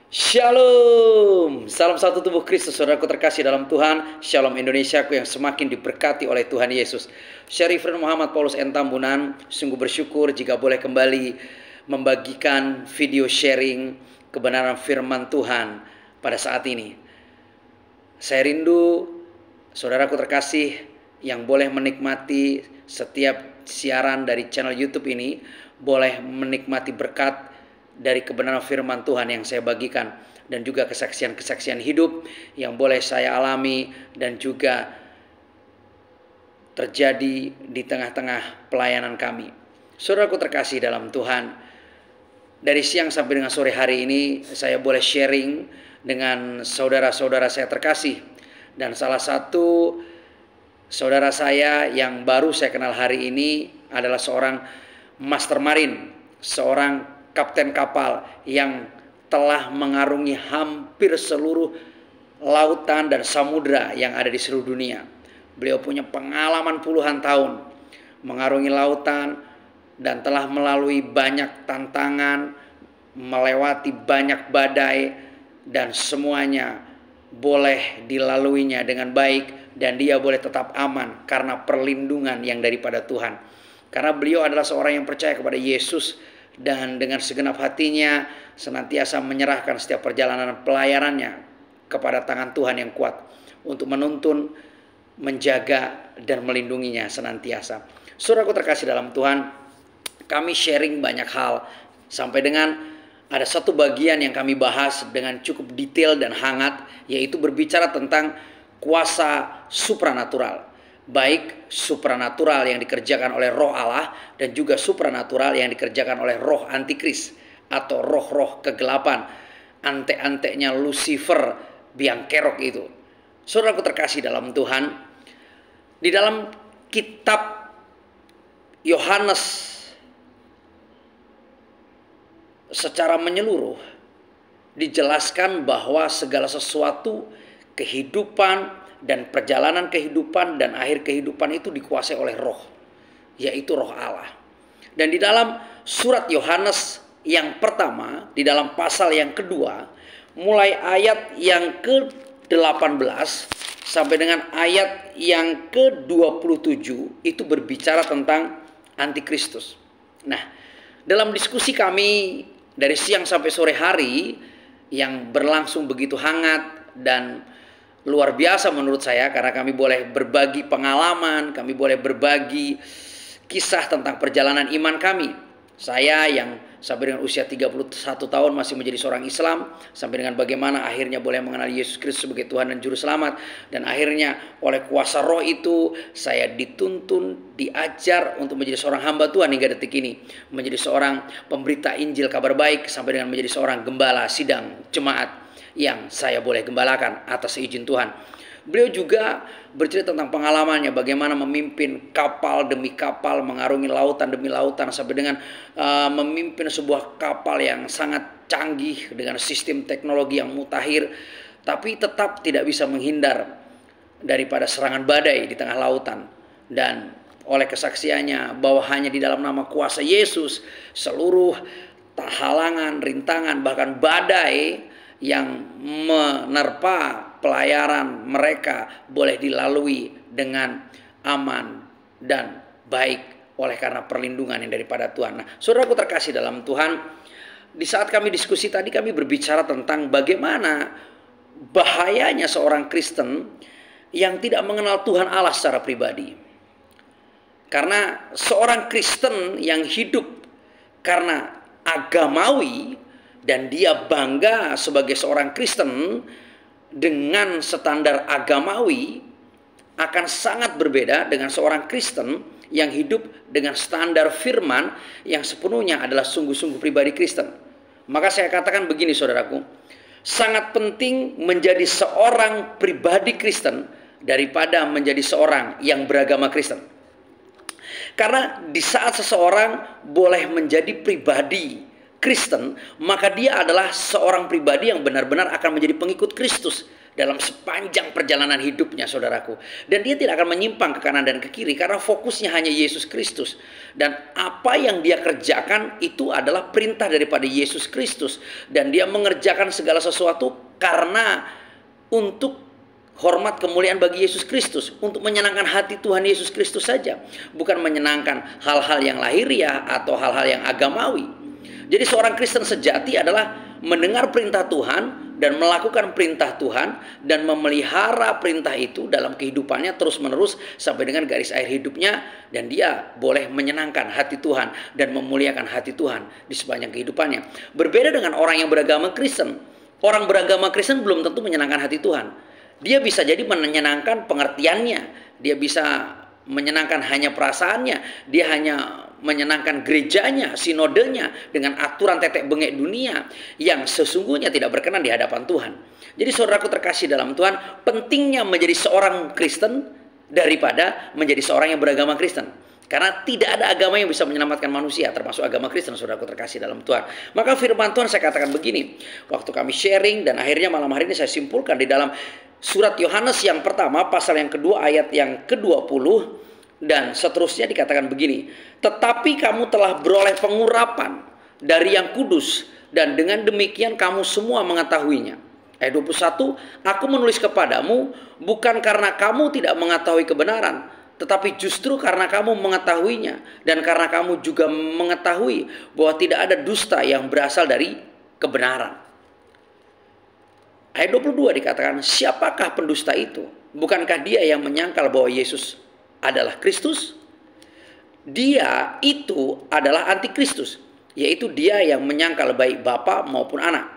Shalom, salam satu tubuh Kristus, saudaraku terkasih dalam Tuhan. Shalom Indonesiaku yang semakin diberkati oleh Tuhan Yesus. Syarif Muhammad Paulus N. Tambunan, sungguh bersyukur jika boleh kembali membagikan video sharing kebenaran firman Tuhan pada saat ini. Saya rindu saudaraku terkasih yang boleh menikmati setiap siaran dari channel YouTube ini, boleh menikmati berkat dari kebenaran firman Tuhan yang saya bagikan, dan juga kesaksian-kesaksian hidup yang boleh saya alami dan juga terjadi di tengah-tengah pelayanan kami. Saudaraku terkasih dalam Tuhan, dari siang sampai dengan sore hari ini saya boleh sharing dengan saudara-saudara saya terkasih, dan salah satu saudara saya yang baru saya kenal hari ini adalah seorang master marine, seorang kapten kapal yang telah mengarungi hampir seluruh lautan dan samudra yang ada di seluruh dunia. Beliau punya pengalaman puluhan tahun mengarungi lautan dan telah melalui banyak tantangan, melewati banyak badai, dan semuanya boleh dilaluinya dengan baik, dan dia boleh tetap aman karena perlindungan yang daripada Tuhan. Karena beliau adalah seorang yang percaya kepada Yesus, dan dengan segenap hatinya senantiasa menyerahkan setiap perjalanan pelayanannya kepada tangan Tuhan yang kuat untuk menuntun, menjaga, dan melindunginya senantiasa. Saudaraku terkasih dalam Tuhan, kami sharing banyak hal sampai dengan ada satu bagian yang kami bahas dengan cukup detail dan hangat, yaitu berbicara tentang kuasa supranatural. Baik supranatural yang dikerjakan oleh roh Allah dan juga supranatural yang dikerjakan oleh roh antikris atau roh-roh kegelapan, ante-antenya Lucifer, biang kerok itu. Saudaraku terkasih dalam Tuhan, di dalam kitab Yohanes secara menyeluruh dijelaskan bahwa segala sesuatu, kehidupan dan perjalanan kehidupan dan akhir kehidupan itu dikuasai oleh roh, yaitu roh Allah. Dan di dalam surat Yohanes yang pertama, di dalam pasal yang kedua, mulai ayat yang ke-18 sampai dengan ayat yang ke-27, itu berbicara tentang antikristus. Nah, dalam diskusi kami dari siang sampai sore hari yang berlangsung begitu hangat dan luar biasa menurut saya, karena kami boleh berbagi pengalaman, kami boleh berbagi kisah tentang perjalanan iman kami. Saya yang sampai dengan usia 31 tahun masih menjadi seorang Islam, sampai dengan bagaimana akhirnya boleh mengenal Yesus Kristus sebagai Tuhan dan Juru Selamat. Dan akhirnya oleh kuasa roh itu saya dituntun, diajar untuk menjadi seorang hamba Tuhan hingga detik ini. Menjadi seorang pemberita Injil kabar baik, sampai dengan menjadi seorang gembala sidang jemaat yang saya boleh gembalakan atas izin Tuhan. Beliau juga bercerita tentang pengalamannya bagaimana memimpin kapal demi kapal, mengarungi lautan demi lautan, sampai dengan memimpin sebuah kapal yang sangat canggih dengan sistem teknologi yang mutakhir, tapi tetap tidak bisa menghindar daripada serangan badai di tengah lautan. Dan oleh kesaksiannya bahwa hanya di dalam nama kuasa Yesus seluruh halangan, rintangan, bahkan badai yang menerpa pelayaran mereka boleh dilalui dengan aman dan baik oleh karena perlindungan yang daripada Tuhan. Nah, saudaraku terkasih dalam Tuhan, di saat kami diskusi tadi kami berbicara tentang bagaimana bahayanya seorang Kristen yang tidak mengenal Tuhan Allah secara pribadi. Karena seorang Kristen yang hidup karena agamawi dan dia bangga sebagai seorang Kristen dengan standar agamawi akan sangat berbeda dengan seorang Kristen yang hidup dengan standar firman yang sepenuhnya adalah sungguh-sungguh pribadi Kristen. Maka saya katakan begini saudaraku, sangat penting menjadi seorang pribadi Kristen daripada menjadi seorang yang beragama Kristen. Karena di saat seseorang boleh menjadi pribadi Kristen, maka dia adalah seorang pribadi yang benar-benar akan menjadi pengikut Kristus. dalam sepanjang perjalanan hidupnya, saudaraku. Dan dia tidak akan menyimpang ke kanan dan ke kiri karena fokusnya hanya Yesus Kristus. Dan apa yang dia kerjakan itu adalah perintah daripada Yesus Kristus. Dan dia mengerjakan segala sesuatu karena untuk hormat kemuliaan bagi Yesus Kristus, untuk menyenangkan hati Tuhan Yesus Kristus saja, bukan menyenangkan hal-hal yang lahiriah atau hal-hal yang agamawi. Jadi seorang Kristen sejati adalah mendengar perintah Tuhan dan melakukan perintah Tuhan dan memelihara perintah itu dalam kehidupannya terus-menerus sampai dengan garis akhir hidupnya, dan dia boleh menyenangkan hati Tuhan dan memuliakan hati Tuhan di sepanjang kehidupannya. Berbeda dengan orang yang beragama Kristen. Orang beragama Kristen belum tentu menyenangkan hati Tuhan. Dia bisa jadi menyenangkan pengertiannya, dia bisa menyenangkan hanya perasaannya, dia hanya menyenangkan gerejanya, sinodenya dengan aturan tetek bengek dunia yang sesungguhnya tidak berkenan di hadapan Tuhan. Jadi saudaraku terkasih dalam Tuhan, pentingnya menjadi seorang Kristen daripada menjadi seorang yang beragama Kristen. Karena tidak ada agama yang bisa menyelamatkan manusia, termasuk agama Kristen, saudaraku terkasih dalam Tuhan. Maka firman Tuhan saya katakan begini, waktu kami sharing dan akhirnya malam hari ini saya simpulkan di dalam surat Yohanes yang pertama, pasal yang kedua, ayat yang ke-20, dan seterusnya dikatakan begini. Tetapi kamu telah beroleh pengurapan dari yang kudus, dan dengan demikian kamu semua mengetahuinya. Ayat 21, aku menulis kepadamu bukan karena kamu tidak mengetahui kebenaran, tetapi justru karena kamu mengetahuinya, dan karena kamu juga mengetahui bahwa tidak ada dusta yang berasal dari kebenaran. Ayat 22 dikatakan, siapakah pendusta itu? Bukankah dia yang menyangkal bahwa Yesus adalah Kristus? Dia itu adalah antikristus, yaitu dia yang menyangkal baik bapa maupun anak.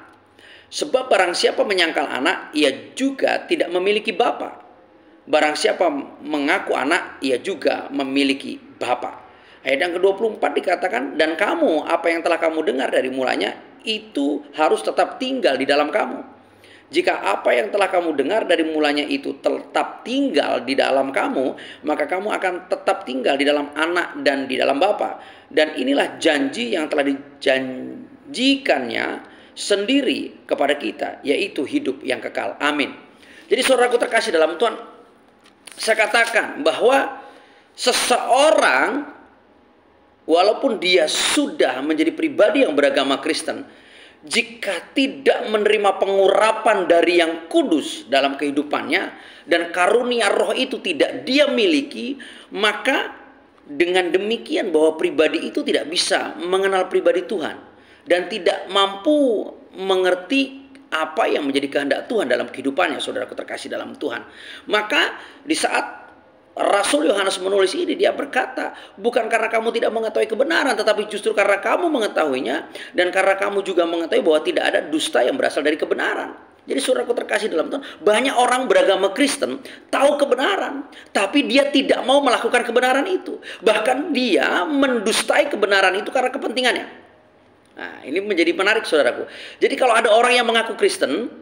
Sebab barang siapa menyangkal anak, ia juga tidak memiliki bapa. Barang siapa mengaku anak, ia juga memiliki bapa. Ayat yang ke-24 dikatakan, dan kamu, apa yang telah kamu dengar dari mulanya, itu harus tetap tinggal di dalam kamu. Jika apa yang telah kamu dengar dari mulanya itu tetap tinggal di dalam kamu, maka kamu akan tetap tinggal di dalam anak dan di dalam bapa. Dan inilah janji yang telah dijanjikannya sendiri kepada kita, yaitu hidup yang kekal. Amin. Jadi saudaraku terkasih dalam Tuhan, saya katakan bahwa seseorang walaupun dia sudah menjadi pribadi yang beragama Kristen, jika tidak menerima pengurapan dari yang kudus dalam kehidupannya dan karunia roh itu tidak dia miliki, maka dengan demikian bahwa pribadi itu tidak bisa mengenal pribadi Tuhan dan tidak mampu mengerti apa yang menjadi kehendak Tuhan dalam kehidupannya, saudaraku terkasih dalam Tuhan. Maka di saat Rasul Yohanes menulis ini, dia berkata, bukan karena kamu tidak mengetahui kebenaran, tetapi justru karena kamu mengetahuinya, dan karena kamu juga mengetahui bahwa tidak ada dusta yang berasal dari kebenaran. Jadi saudaraku terkasih dalam Tuhan, banyak orang beragama Kristen tahu kebenaran, tapi dia tidak mau melakukan kebenaran itu. Bahkan dia mendustai kebenaran itu karena kepentingannya. Nah, ini menjadi menarik saudaraku. Jadi kalau ada orang yang mengaku Kristen,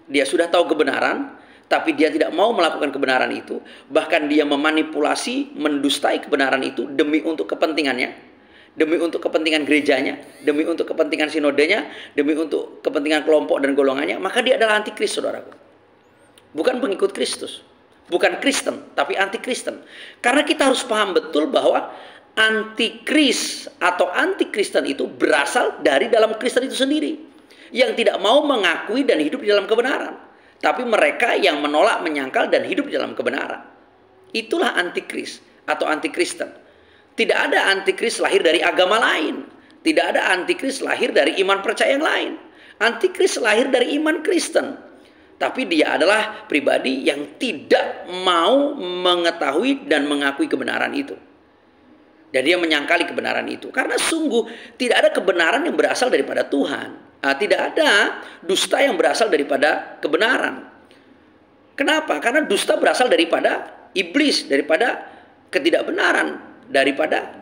dia sudah tahu kebenaran, tapi dia tidak mau melakukan kebenaran itu, bahkan dia memanipulasi, mendustai kebenaran itu demi untuk kepentingannya, demi untuk kepentingan gerejanya, demi untuk kepentingan sinodenya, demi untuk kepentingan kelompok dan golongannya, maka dia adalah antikris, saudaraku. Bukan pengikut Kristus, bukan Kristen, tapi antikristen. Karena kita harus paham betul bahwa antikris atau antikristen itu berasal dari dalam Kristen itu sendiri, yang tidak mau mengakui dan hidup di dalam kebenaran. Tapi mereka yang menolak, menyangkal, dan hidup di dalam kebenaran. Itulah antikris atau antikristen. Tidak ada antikris lahir dari agama lain. Tidak ada antikris lahir dari iman percaya yang lain. Antikris lahir dari iman Kristen. Tapi dia adalah pribadi yang tidak mau mengetahui dan mengakui kebenaran itu. Dan dia menyangkali kebenaran itu. Karena sungguh tidak ada kebenaran yang berasal daripada Tuhan. Tidak ada dusta yang berasal daripada kebenaran. Kenapa? Karena dusta berasal daripada iblis, daripada ketidakbenaran, daripada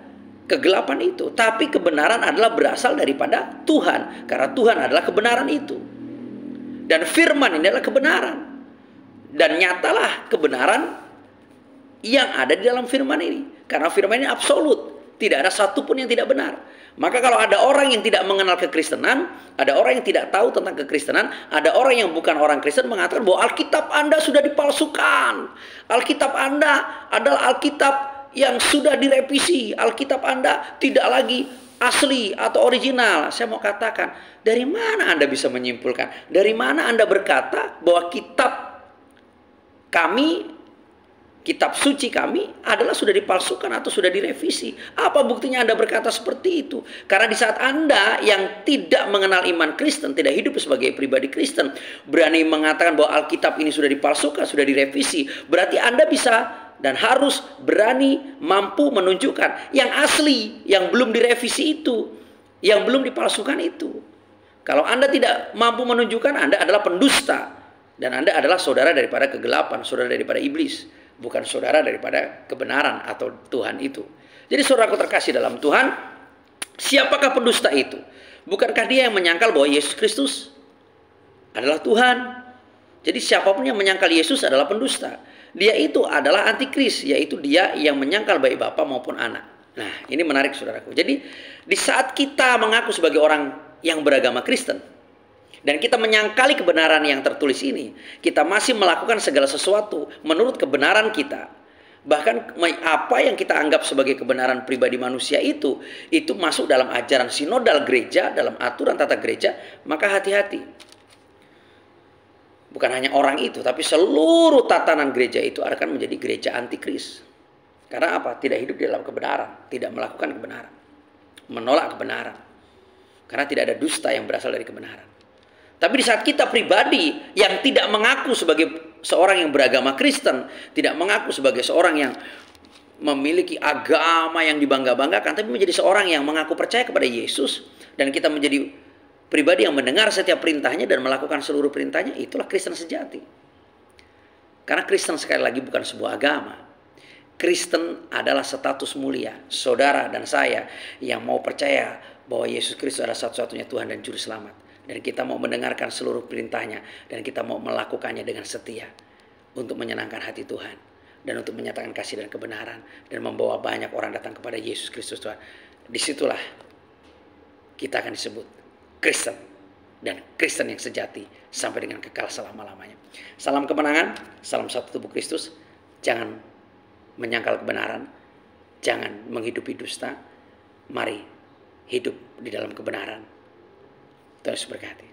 kegelapan itu. Tapi kebenaran adalah berasal daripada Tuhan, karena Tuhan adalah kebenaran itu. Dan firman ini adalah kebenaran. Dan nyatalah kebenaran yang ada di dalam firman ini. Karena firman ini absolut, tidak ada satupun yang tidak benar. Maka kalau ada orang yang tidak mengenal kekristenan, ada orang yang tidak tahu tentang kekristenan, ada orang yang bukan orang Kristen mengatakan bahwa Alkitab Anda sudah dipalsukan. Alkitab Anda adalah Alkitab yang sudah direvisi. Alkitab Anda tidak lagi asli atau original. Saya mau katakan, dari mana Anda bisa menyimpulkan? Dari mana Anda berkata bahwa kitab kami, kitab suci kami adalah sudah dipalsukan atau sudah direvisi? Apa buktinya Anda berkata seperti itu? Karena di saat Anda yang tidak mengenal iman Kristen, tidak hidup sebagai pribadi Kristen, berani mengatakan bahwa Alkitab ini sudah dipalsukan, sudah direvisi, berarti Anda bisa dan harus berani mampu menunjukkan yang asli, yang belum direvisi itu, yang belum dipalsukan itu. Kalau Anda tidak mampu menunjukkan, Anda adalah pendusta. Dan Anda adalah saudara daripada kegelapan, saudara daripada iblis. Bukan saudara daripada kebenaran atau Tuhan itu. Jadi saudaraku terkasih dalam Tuhan, siapakah pendusta itu? Bukankah dia yang menyangkal bahwa Yesus Kristus adalah Tuhan? Jadi siapapun yang menyangkal Yesus adalah pendusta. Dia itu adalah antikris, yaitu dia yang menyangkal baik bapa maupun anak. Nah, ini menarik saudaraku. Jadi di saat kita mengaku sebagai orang yang beragama Kristen, dan kita menyangkali kebenaran yang tertulis ini, kita masih melakukan segala sesuatu menurut kebenaran kita. Bahkan apa yang kita anggap sebagai kebenaran pribadi manusia itu masuk dalam ajaran sinodal gereja, dalam aturan tata gereja, maka hati-hati. Bukan hanya orang itu, tapi seluruh tatanan gereja itu akan menjadi gereja antikris. Karena apa? Tidak hidup di dalam kebenaran, tidak melakukan kebenaran, menolak kebenaran. Karena tidak ada dusta yang berasal dari kebenaran. Tapi di saat kita pribadi yang tidak mengaku sebagai seorang yang beragama Kristen, tidak mengaku sebagai seorang yang memiliki agama yang dibangga-banggakan, tapi menjadi seorang yang mengaku percaya kepada Yesus, dan kita menjadi pribadi yang mendengar setiap perintahnya dan melakukan seluruh perintahnya, itulah Kristen sejati. Karena Kristen sekali lagi bukan sebuah agama. Kristen adalah status mulia, saudara dan saya yang mau percaya bahwa Yesus Kristus adalah satu-satunya Tuhan dan Juru Selamat. Dan kita mau mendengarkan seluruh perintahnya, dan kita mau melakukannya dengan setia untuk menyenangkan hati Tuhan, dan untuk menyatakan kasih dan kebenaran, dan membawa banyak orang datang kepada Yesus Kristus Tuhan. Disitulah kita akan disebut Kristen, dan Kristen yang sejati sampai dengan kekal selama-lamanya. Salam kemenangan, salam satu tubuh Kristus. Jangan menyangkal kebenaran, jangan menghidupi dusta. Mari hidup di dalam kebenaran. Terus berkati.